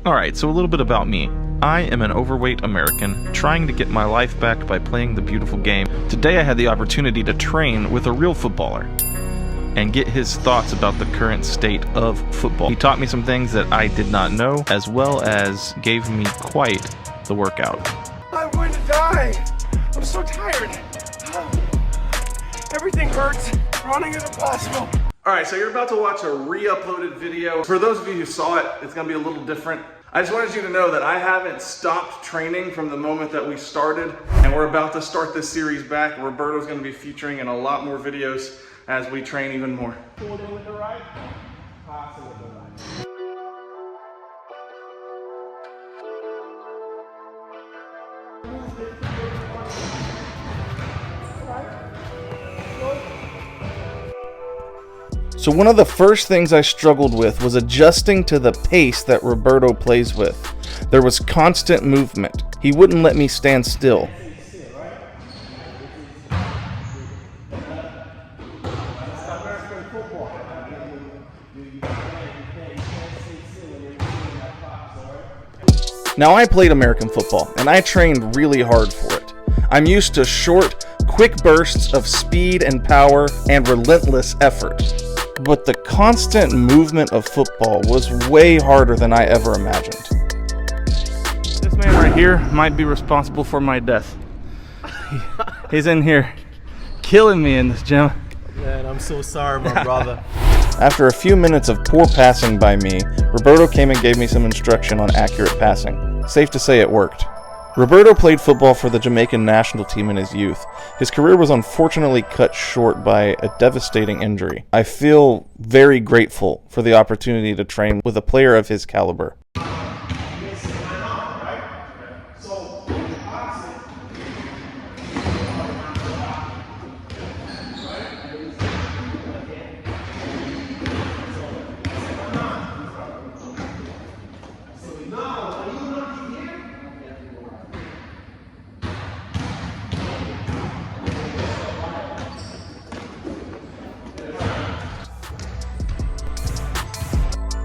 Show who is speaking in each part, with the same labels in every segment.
Speaker 1: Alright, so a little bit about me. I am an overweight American trying to get my life back by playing the beautiful game. Today I had the opportunity to train with a real footballer and get his thoughts about the current state of football. He taught me some things that I did not know, as well as gave me quite the workout.
Speaker 2: I'm going to die. I'm so tired. Everything hurts. Running is impossible. Alright, so you're about to watch a re-uploaded video. For those of you who saw it, it's going to be a little different. I just wanted you to know that I haven't stopped training from the moment that we started, and we're about to start this series back. Roberto's going to be featuring in a lot more videos as we train even more. Hold in with the right, pass it with the right.
Speaker 1: So one of the first things I struggled with was adjusting to the pace that Roberto plays with. There was constant movement. He wouldn't let me stand still. Now I played American football, and I trained really hard for it. I'm used to short, quick bursts of speed and power and relentless effort. But the constant movement of football was way harder than I ever imagined. This man right here might be responsible for my death. He's in here killing me in this gym.
Speaker 3: Man, I'm so sorry, my brother.
Speaker 1: After a few minutes of poor passing by me, Roberto came and gave me some instruction on accurate passing. Safe to say it worked. Roberto played football for the Jamaican national team in his youth. His career was unfortunately cut short by a devastating injury. I feel very grateful for the opportunity to train with a player of his caliber.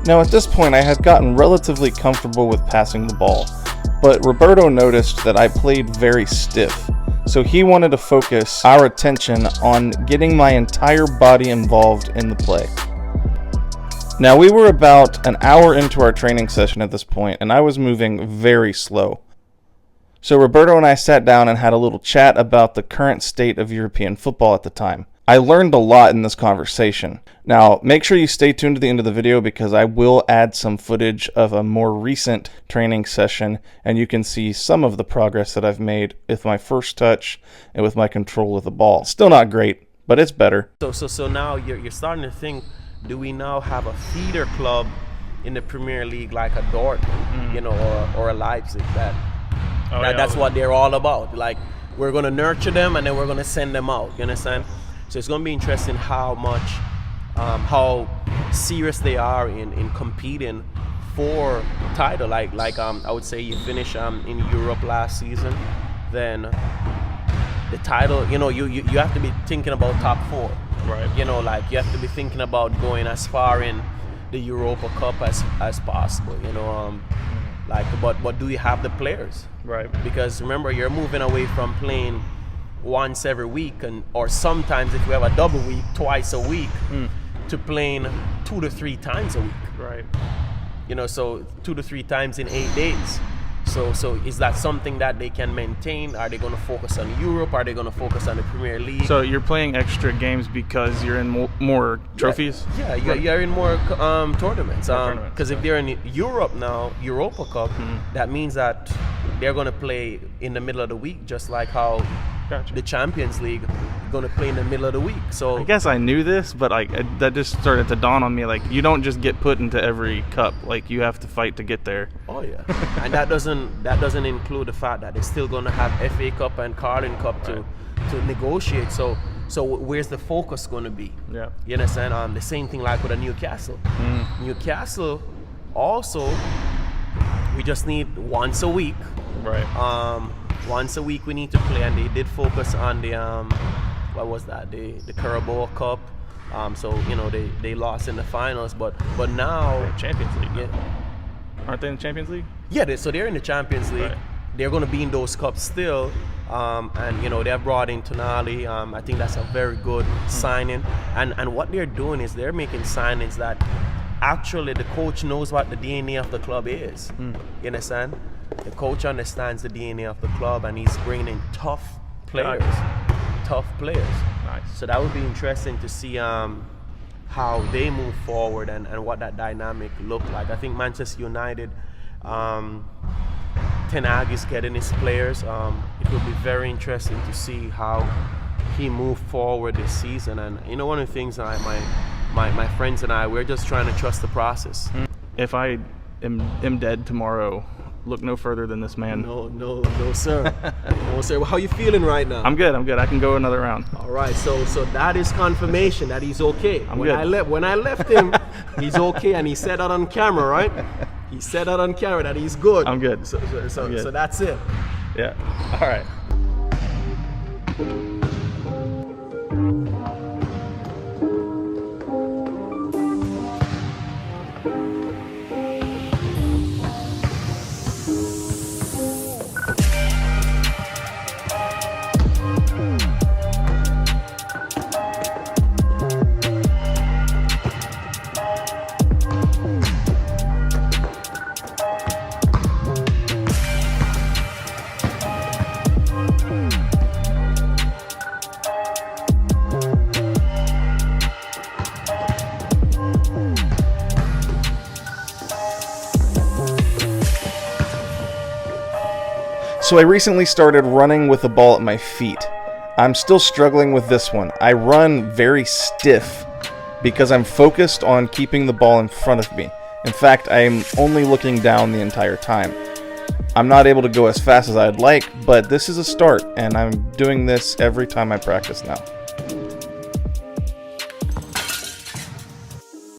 Speaker 1: Now at this point I had gotten relatively comfortable with passing the ball, but Roberto noticed that I played very stiff, so he wanted to focus our attention on getting my entire body involved in the play. Now we were about an hour into our training session at this point, and I was moving very slow. So Roberto and I sat down and had a little chat about the current state of European football at the time. I learned a lot in this conversation. Now, make sure you stay tuned to the end of the video because I will add some footage of a more recent training session and you can see some of the progress that I've made with my first touch and with my control of the ball. Still not great, but it's better.
Speaker 3: So now you're starting to think, do we now have a feeder club in the Premier League like a Dortmund, you know, or a Leipzig? That's what they're all about. Like, we're going to nurture them and then we're going to send them out, you understand? So it's going to be interesting how much, how serious they are in competing for title. Like I would say you finish in Europe last season, then the title, you know, you have to be thinking about top four.
Speaker 1: Right.
Speaker 3: You know, like you have to be thinking about going as far in the Europa Cup as possible. You know, like but do you have the players?
Speaker 1: Right.
Speaker 3: Because remember, you're moving away from playing once every week, or sometimes if we have a double week, twice a week, to playing 2 to 3 times a week.
Speaker 1: Right.
Speaker 3: You know, so 2 to 3 times in 8 days. So is that something that they can maintain? Are they going to focus on Europe? Are they going to focus on the Premier League?
Speaker 1: So you're playing extra games because you're in more trophies?
Speaker 3: Yeah, you're in more tournaments. Because if they're in Europe now, Europa Cup, that means that they're going to play in the middle of the week, just like how the Champions League going to play in the middle of the week. So
Speaker 1: I guess I knew this, but that just started to dawn on me. Like, you don't just get put into every cup. Like, you have to fight to get there.
Speaker 3: Oh yeah, and that doesn't include the fact that they're still going to have FA Cup and Carling Cup to negotiate. So where's the focus going to be?
Speaker 1: Yeah,
Speaker 3: you understand? The same thing like with a Newcastle. Newcastle also, we just need once a week.
Speaker 1: Right.
Speaker 3: Once a week we need to play, and they did focus on the what was that? The Carabao Cup. So you know they lost in the finals, but now
Speaker 1: Champions League.
Speaker 3: Yeah,
Speaker 1: Aren't they in the Champions League?
Speaker 3: Yeah, so they're in the Champions League.
Speaker 1: Right.
Speaker 3: They're going to be in those cups still. And, you know, they've brought in Tonali. I think that's a very good signing. And what they're doing is they're making signings that actually the coach knows what the DNA of the club is. You understand? The coach understands the DNA of the club, and he's bringing in tough players. Tough players.
Speaker 1: Nice.
Speaker 3: So that would be interesting to see how they move forward and what that dynamic look like. I think Manchester United, Ten Hag is getting his players. It will be very interesting to see how he move forward this season. And you know, one of the things my friends and I, we're just trying to trust the process.
Speaker 1: If I am dead tomorrow, look no further than this man.
Speaker 3: No, sir. No, sir. Well, how you feeling right now?
Speaker 1: I'm good. I can go another round.
Speaker 3: All right, so that is confirmation that he's okay.
Speaker 1: When
Speaker 3: I left him, he's okay, and he said that on camera, right? He said that on camera that he's good.
Speaker 1: I'm good.
Speaker 3: So that's it.
Speaker 1: Yeah. All right. So I recently started running with the ball at my feet. I'm still struggling with this one. I run very stiff because I'm focused on keeping the ball in front of me. In fact, I'm only looking down the entire time. I'm not able to go as fast as I'd like, but this is a start, and I'm doing this every time I practice now.